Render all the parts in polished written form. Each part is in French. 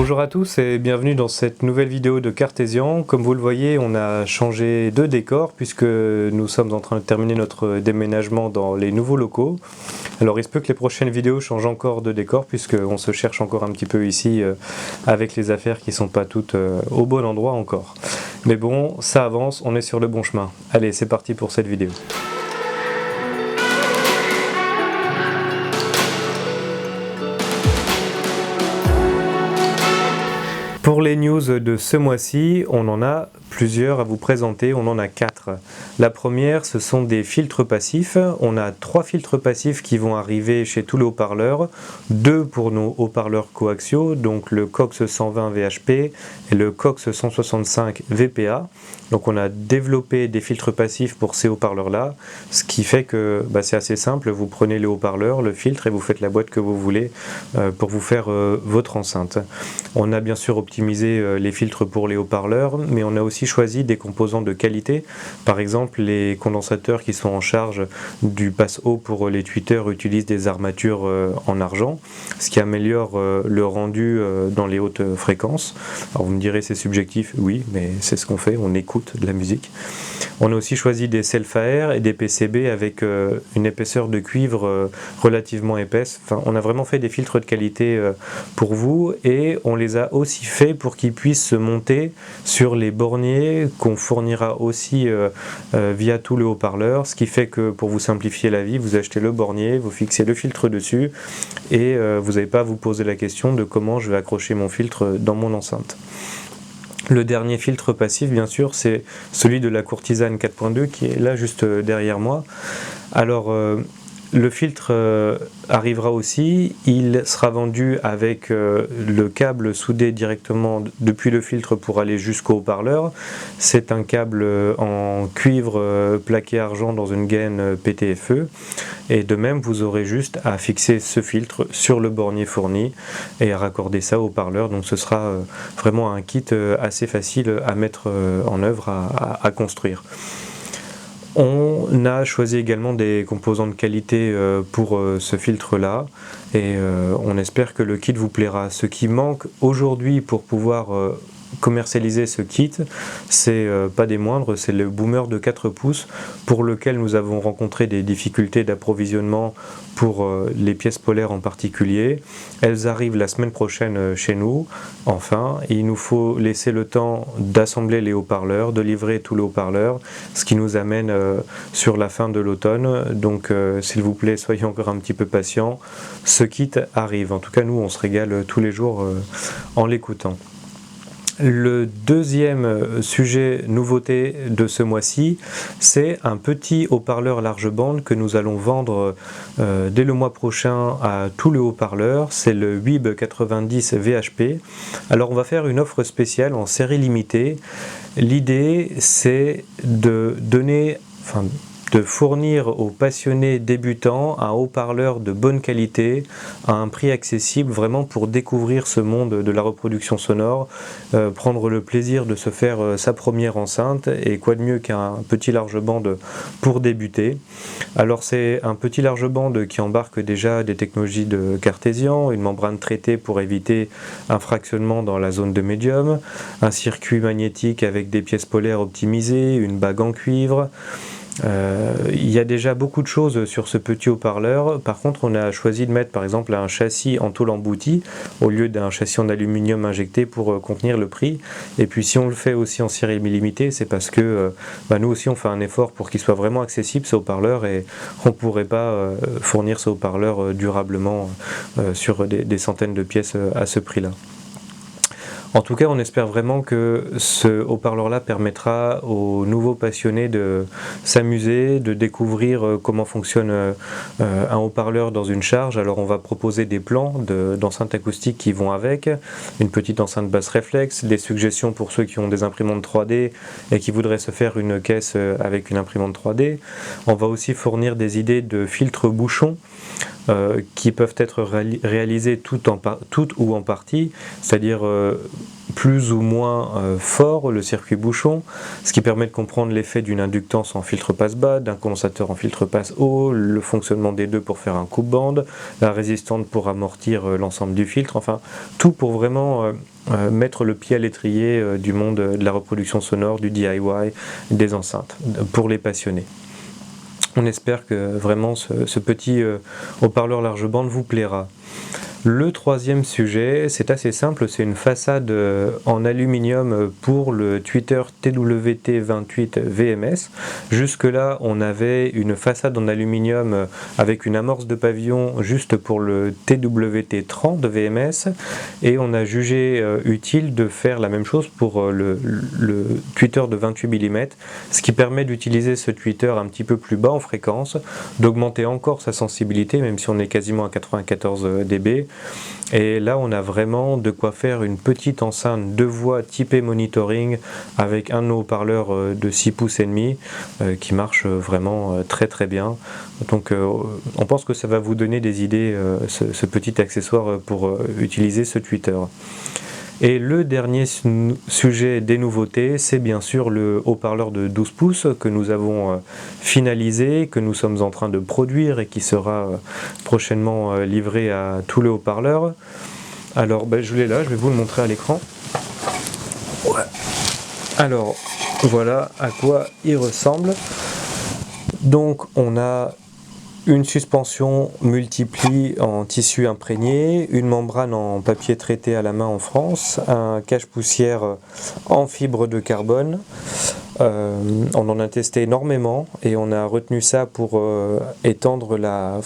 Bonjour à tous et bienvenue dans cette nouvelle vidéo de Cartesian. Comme vous le voyez, on a changé de décor puisque nous sommes en train de terminer notre déménagement dans les nouveaux locaux. Alors il se peut que les prochaines vidéos changent encore de décor puisqu'on se cherche encore un petit peu ici avec les affaires qui ne sont pas toutes au bon endroit encore. Mais bon, ça avance, on est sur le bon chemin. Allez, c'est parti pour cette vidéo. Pour les news de ce mois-ci, on en a plusieurs à vous présenter, on en a 4. La première, ce sont des filtres passifs. On a 3 filtres passifs qui vont arriver chez tous les haut-parleurs, 2 pour nos haut-parleurs coaxiaux, donc le Cox 120 VHP et le Cox 165 VPA. Donc on a développé des filtres passifs pour ces haut-parleurs-là, ce qui fait que c'est assez simple, vous prenez les haut-parleurs, le filtre et vous faites la boîte que vous voulez pour vous faire votre enceinte. On a bien sûr optimisé les filtres pour les haut-parleurs, mais on a aussi choisi des composants de qualité. Par exemple, les condensateurs qui sont en charge du passe-haut pour les tweeters utilisent des armatures en argent, ce qui améliore le rendu dans les hautes fréquences. Alors vous me direz c'est subjectif, oui, mais c'est ce qu'on fait, on écoute de la musique. On a aussi choisi des self-air et des PCB avec une épaisseur de cuivre relativement épaisse. Enfin, on a vraiment fait des filtres de qualité pour vous et on les a aussi fait pour qu'ils puissent se monter sur les borniers qu'on fournira aussi via tout le haut-parleur, ce qui fait que pour vous simplifier la vie, vous achetez le bornier, vous fixez le filtre dessus et vous n'avez pas à vous poser la question de comment je vais accrocher mon filtre dans mon enceinte. Le dernier filtre passif, bien sûr, c'est celui de la Courtisane 4.2 qui est là juste derrière moi. Alors, le filtre arrivera aussi, il sera vendu avec le câble soudé directement depuis le filtre pour aller jusqu'au haut-parleur. C'est un câble en cuivre plaqué argent dans une gaine PTFE. Et de même, vous aurez juste à fixer ce filtre sur le bornier fourni et à raccorder ça au haut-parleur. Donc ce sera vraiment un kit assez facile à mettre en œuvre, à construire. On a choisi également des composants de qualité pour ce filtre-là et on espère que le kit vous plaira. Ce qui manque aujourd'hui pour pouvoir commercialiser ce kit, c'est pas des moindres, c'est le boomer de 4 pouces pour lequel nous avons rencontré des difficultés d'approvisionnement pour les pièces polaires en particulier. Elles arrivent la semaine prochaine chez nous, enfin, et il nous faut laisser le temps d'assembler les haut-parleurs, de livrer tous les haut-parleurs, ce qui nous amène sur la fin de l'automne, donc s'il vous plaît, soyez encore un petit peu patients, ce kit arrive, en tout cas nous on se régale tous les jours en l'écoutant. Le deuxième sujet nouveauté de ce mois-ci, c'est un petit haut-parleur large bande que nous allons vendre dès le mois prochain à tous les haut-parleurs. C'est le WIB 90 VHP. Alors on va faire une offre spéciale en série limitée. L'idée c'est de fournir aux passionnés débutants un haut-parleur de bonne qualité à un prix accessible, vraiment pour découvrir ce monde de la reproduction sonore, prendre le plaisir de se faire sa première enceinte, et quoi de mieux qu'un petit large bande pour débuter. Alors c'est un petit large bande qui embarque déjà des technologies de Cartesian, une membrane traitée pour éviter un fractionnement dans la zone de médium, un circuit magnétique avec des pièces polaires optimisées, une bague en cuivre. Il y a déjà beaucoup de choses sur ce petit haut-parleur. Par contre, on a choisi de mettre par exemple un châssis en tôle emboutie au lieu d'un châssis en aluminium injecté pour contenir le prix. Et puis si on le fait aussi en série limitée, c'est parce que nous aussi on fait un effort pour qu'il soit vraiment accessible ce haut-parleur, et on ne pourrait pas fournir ce haut-parleur durablement sur des centaines de pièces à ce prix-là. En tout cas, on espère vraiment que ce haut-parleur-là permettra aux nouveaux passionnés de s'amuser, de découvrir comment fonctionne un haut-parleur dans une charge. Alors on va proposer des plans d'enceintes acoustiques qui vont avec, une petite enceinte basse réflexe, des suggestions pour ceux qui ont des imprimantes 3D et qui voudraient se faire une caisse avec une imprimante 3D. On va aussi fournir des idées de filtres bouchons qui peuvent être réalisés tout ou en partie, c'est-à-dire plus ou moins fort le circuit bouchon, ce qui permet de comprendre l'effet d'une inductance en filtre passe-bas, d'un condensateur en filtre passe-haut, le fonctionnement des deux pour faire un coupe-bande, la résistance pour amortir l'ensemble du filtre, enfin tout pour vraiment mettre le pied à l'étrier du monde de la reproduction sonore, du DIY, des enceintes, pour les passionnés. On espère que vraiment ce petit haut-parleur large bande vous plaira. Le troisième sujet, c'est assez simple, c'est une façade en aluminium pour le tweeter TWT28 VMS. Jusque-là, on avait une façade en aluminium avec une amorce de pavillon juste pour le TWT30 VMS, et on a jugé utile de faire la même chose pour le tweeter de 28 mm, ce qui permet d'utiliser ce tweeter un petit peu plus bas en fréquence, d'augmenter encore sa sensibilité, même si on est quasiment à 94 dB. Et là on a vraiment de quoi faire une petite enceinte 2 voix typée monitoring avec un haut-parleur de 6 pouces et demi qui marche vraiment très très bien. Donc on pense que ça va vous donner des idées, ce petit accessoire pour utiliser ce tweeter. Et le dernier sujet des nouveautés, c'est bien sûr le haut-parleur de 12 pouces que nous avons finalisé, que nous sommes en train de produire et qui sera prochainement livré à tous les haut-parleurs. Alors je l'ai là, je vais vous le montrer à l'écran. Ouais. Alors voilà à quoi il ressemble. Donc on a une suspension multiplie en tissu imprégné, une membrane en papier traité à la main en France, un cache-poussière en fibre de carbone. On en a testé énormément et on a retenu ça pour étendre la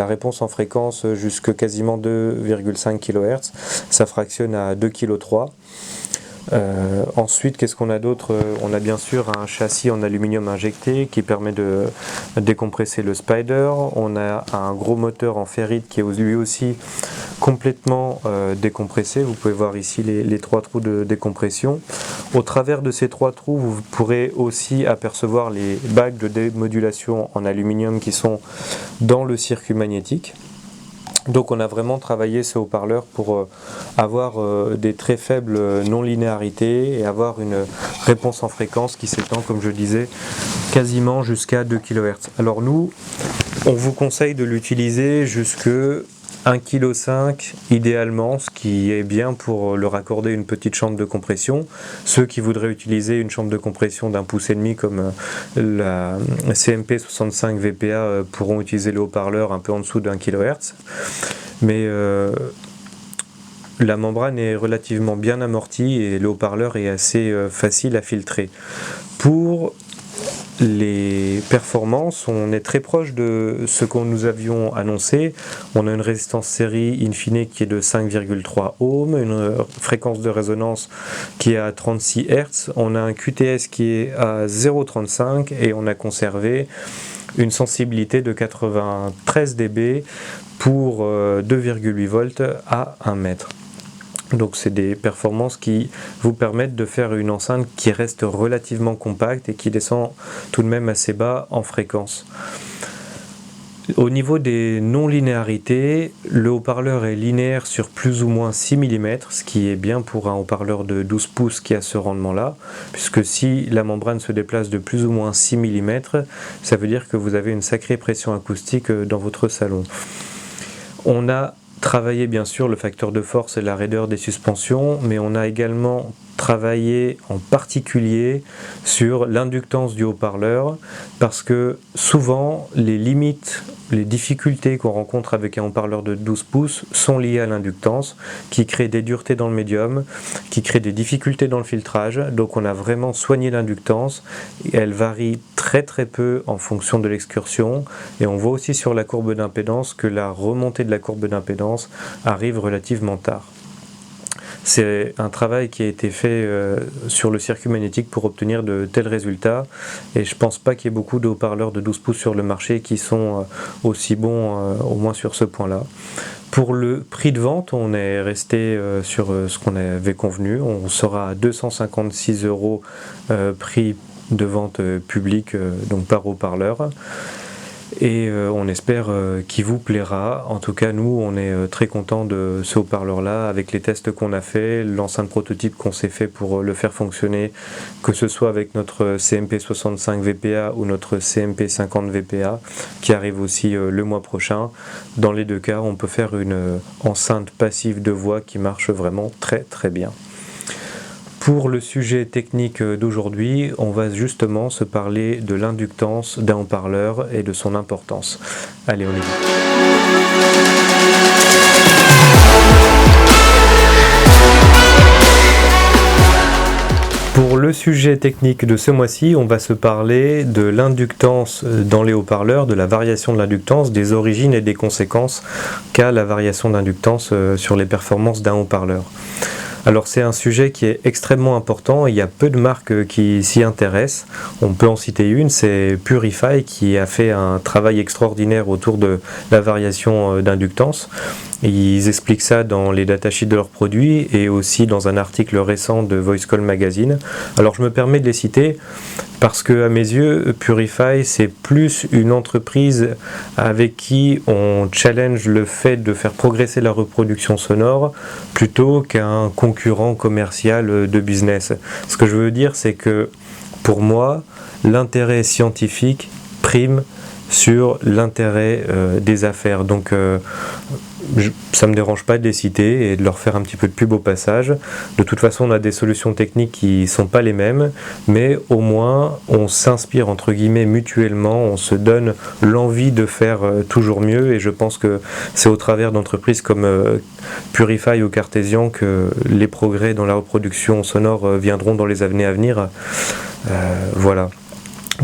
réponse en fréquence jusqu'à quasiment 2,5 kHz. Ça fractionne à 2,3 kg. Ensuite, qu'est-ce qu'on a d'autre? On a bien sûr un châssis en aluminium injecté qui permet de décompresser le spider. On a un gros moteur en ferrite qui est lui aussi complètement décompressé. Vous pouvez voir ici les 3 trous de décompression. Au travers de ces 3 trous, vous pourrez aussi apercevoir les bagues de démodulation en aluminium qui sont dans le circuit magnétique. Donc on a vraiment travaillé ce haut-parleur pour avoir des très faibles non-linéarités et avoir une réponse en fréquence qui s'étend, comme je disais, quasiment jusqu'à 2 kHz. Alors nous, on vous conseille de l'utiliser jusque 1,5 kg idéalement, ce qui est bien pour leur accorder une petite chambre de compression. Ceux qui voudraient utiliser une chambre de compression d'1,5 pouce comme la CMP 65 VPA pourront utiliser le haut-parleur un peu en dessous d'1 kHz. Mais la membrane est relativement bien amortie et le haut-parleur est assez facile à filtrer. Pour les performances, on est très proche de ce que nous avions annoncé. On a une résistance série in fine qui est de 5,3 ohms, une fréquence de résonance qui est à 36 Hz, on a un QTS qui est à 0,35 et on a conservé une sensibilité de 93 dB pour 2,8 volts à 1 mètre. Donc c'est des performances qui vous permettent de faire une enceinte qui reste relativement compacte et qui descend tout de même assez bas en fréquence. Au niveau des non-linéarités, le haut-parleur est linéaire sur plus ou moins 6 mm, ce qui est bien pour un haut-parleur de 12 pouces qui a ce rendement-là, puisque si la membrane se déplace de plus ou moins 6 mm, ça veut dire que vous avez une sacrée pression acoustique dans votre salon. On a travaillé bien sûr le facteur de force et la raideur des suspensions, mais on a également travaillé en particulier sur l'inductance du haut-parleur, parce que souvent les limites, les difficultés qu'on rencontre avec un haut-parleur de 12 pouces sont liées à l'inductance, qui crée des duretés dans le médium, qui crée des difficultés dans le filtrage. Donc on a vraiment soigné l'inductance, elle varie très très peu en fonction de l'excursion, et on voit aussi sur la courbe d'impédance que la remontée de la courbe d'impédance arrive relativement tard. C'est un travail qui a été fait sur le circuit magnétique pour obtenir de tels résultats, et je pense pas qu'il y ait beaucoup de haut-parleurs de 12 pouces sur le marché qui sont aussi bons au moins sur ce point-là. Pour le prix de vente, on est resté sur ce qu'on avait convenu, on sera à 256 € prix de vente public, donc par haut-parleur. et on espère qu'il vous plaira. En tout cas, nous, on est très contents de ce haut-parleur-là, avec les tests qu'on a fait, l'enceinte prototype qu'on s'est fait pour le faire fonctionner, que ce soit avec notre CMP65 VPA ou notre CMP50 VPA, qui arrive aussi le mois prochain. Dans les deux cas, on peut faire une enceinte passive de voix qui marche vraiment très très bien. Pour le sujet technique d'aujourd'hui, on va justement se parler de l'inductance d'un haut-parleur et de son importance. Allez, on y va. Pour le sujet technique de ce mois-ci, on va se parler de l'inductance dans les haut-parleurs, de la variation de l'inductance, des origines et des conséquences qu'a la variation d'inductance sur les performances d'un haut-parleur. Alors c'est un sujet qui est extrêmement important, il y a peu de marques qui s'y intéressent. On peut en citer une, c'est Purify qui a fait un travail extraordinaire autour de la variation d'inductance. Ils expliquent ça dans les datasheets de leurs produits et aussi dans un article récent de Voice Call Magazine. Alors je me permets de les citer parce que à mes yeux, Purify c'est plus une entreprise avec qui on challenge le fait de faire progresser la reproduction sonore plutôt qu'un concurrent commercial de business. Ce que je veux dire, c'est que pour moi, l'intérêt scientifique prime sur l'intérêt des affaires. Donc ça ne me dérange pas de les citer et de leur faire un petit peu de pub au passage. De toute façon, on a des solutions techniques qui ne sont pas les mêmes, mais au moins on s'inspire entre guillemets mutuellement, on se donne l'envie de faire toujours mieux, et je pense que c'est au travers d'entreprises comme Purify ou Cartesian que les progrès dans la reproduction sonore viendront dans les années à venir. Voilà.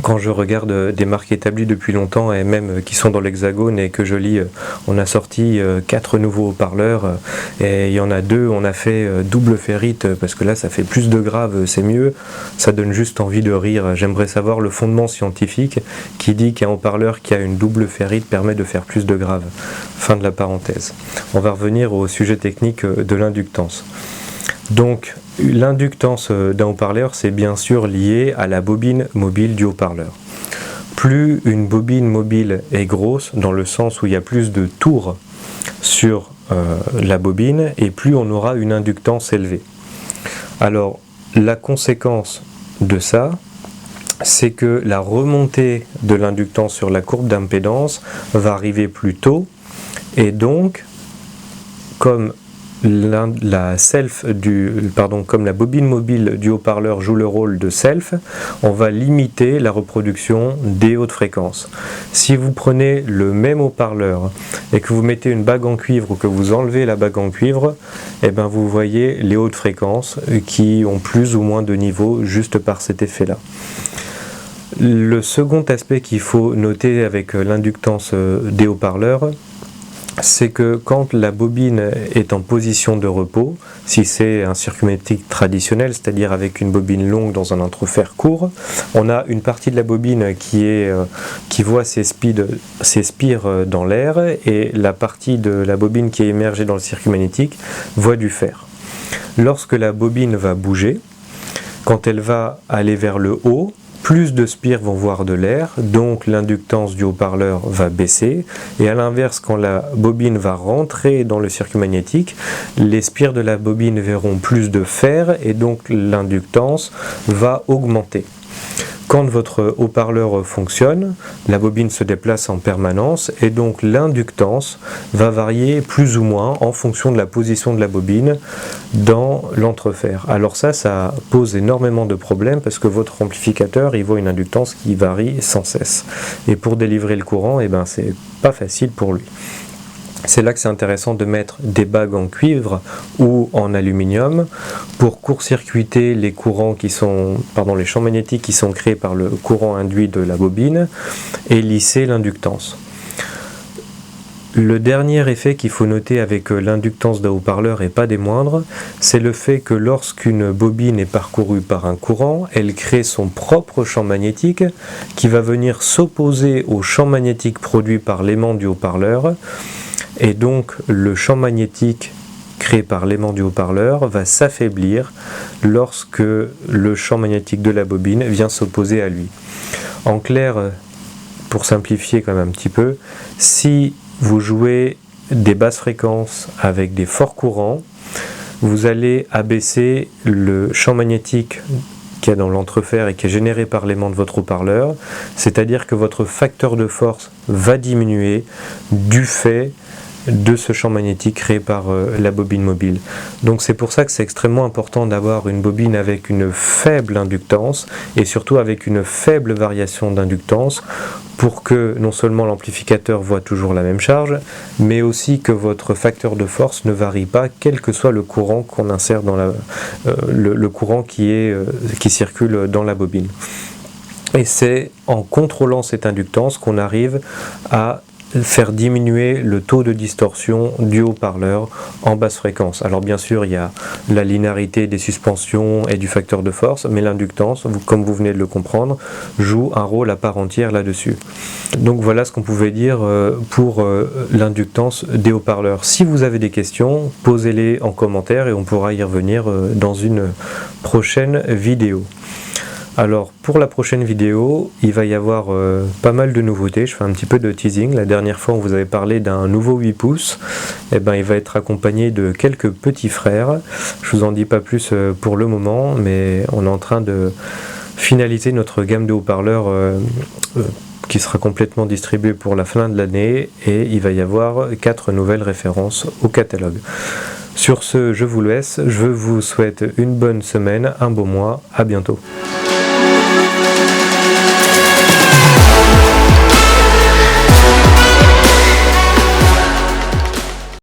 Quand je regarde des marques établies depuis longtemps et même qui sont dans l'Hexagone et que je lis, on a sorti 4 nouveaux haut-parleurs et il y en a 2, on a fait double ferrite parce que là ça fait plus de graves, c'est mieux. Ça donne juste envie de rire. J'aimerais savoir le fondement scientifique qui dit qu'un haut-parleur qui a une double ferrite permet de faire plus de graves. Fin de la parenthèse. On va revenir au sujet technique de l'inductance. Donc, l'inductance d'un haut-parleur, c'est bien sûr lié à la bobine mobile du haut-parleur. Plus une bobine mobile est grosse, dans le sens où il y a plus de tours sur la bobine, et plus on aura une inductance élevée. Alors, la conséquence de ça, c'est que la remontée de l'inductance sur la courbe d'impédance va arriver plus tôt, et donc, comme comme la bobine mobile du haut-parleur joue le rôle de self, on va limiter la reproduction des hautes fréquences. Si vous prenez le même haut-parleur et que vous mettez une bague en cuivre ou que vous enlevez la bague en cuivre, eh ben vous voyez les hautes fréquences qui ont plus ou moins de niveau juste par cet effet-là. Le second aspect qu'il faut noter avec l'inductance des haut-parleurs, c'est que quand la bobine est en position de repos, si c'est un circuit magnétique traditionnel, c'est-à-dire avec une bobine longue dans un entrofer court, on a une partie de la bobine qui voit ses spires dans l'air, et la partie de la bobine qui est émergée dans le circuit magnétique voit du fer. Lorsque la bobine va bouger, quand elle va aller vers le haut, plus de spires vont voir de l'air, donc l'inductance du haut-parleur va baisser, et à l'inverse, quand la bobine va rentrer dans le circuit magnétique, les spires de la bobine verront plus de fer, et donc l'inductance va augmenter. Quand votre haut-parleur fonctionne, la bobine se déplace en permanence et donc l'inductance va varier plus ou moins en fonction de la position de la bobine dans l'entrefer. Alors ça pose énormément de problèmes parce que votre amplificateur, il voit une inductance qui varie sans cesse. Et pour délivrer le courant, c'est pas facile pour lui. C'est là que c'est intéressant de mettre des bagues en cuivre ou en aluminium pour court-circuiter les les champs magnétiques qui sont créés par le courant induit de la bobine et lisser l'inductance. Le dernier effet qu'il faut noter avec l'inductance d'un haut-parleur, et pas des moindres, c'est le fait que lorsqu'une bobine est parcourue par un courant, elle crée son propre champ magnétique qui va venir s'opposer au champ magnétique produit par l'aimant du haut-parleur. Et donc le champ magnétique créé par l'aimant du haut-parleur va s'affaiblir lorsque le champ magnétique de la bobine vient s'opposer à lui. En clair, pour simplifier quand même un petit peu, si vous jouez des basses fréquences avec des forts courants, vous allez abaisser le champ magnétique qu'il y a dans l'entrefer et qui est généré par l'aimant de votre haut-parleur, c'est-à-dire que votre facteur de force va diminuer du fait de ce champ magnétique créé par la bobine mobile. Donc c'est pour ça que c'est extrêmement important d'avoir une bobine avec une faible inductance et surtout avec une faible variation d'inductance pour que non seulement l'amplificateur voit toujours la même charge, mais aussi que votre facteur de force ne varie pas quel que soit le courant qu'on insère dans le courant qui circule dans la bobine. Et c'est en contrôlant cette inductance qu'on arrive à faire diminuer le taux de distorsion du haut-parleur en basse fréquence. Alors bien sûr, il y a la linéarité des suspensions et du facteur de force, mais l'inductance, comme vous venez de le comprendre, joue un rôle à part entière là-dessus. Donc voilà ce qu'on pouvait dire pour l'inductance des haut-parleurs. Si vous avez des questions, posez-les en commentaire et on pourra y revenir dans une prochaine vidéo. Alors pour la prochaine vidéo, il va y avoir pas mal de nouveautés, je fais un petit peu de teasing. La dernière fois on vous avait parlé d'un nouveau 8 pouces, il va être accompagné de quelques petits frères. Je vous en dis pas plus pour le moment, mais on est en train de finaliser notre gamme de haut-parleurs qui sera complètement distribuée pour la fin de l'année et il va y avoir 4 nouvelles références au catalogue. Sur ce, je vous laisse, je vous souhaite une bonne semaine, un beau mois, à bientôt.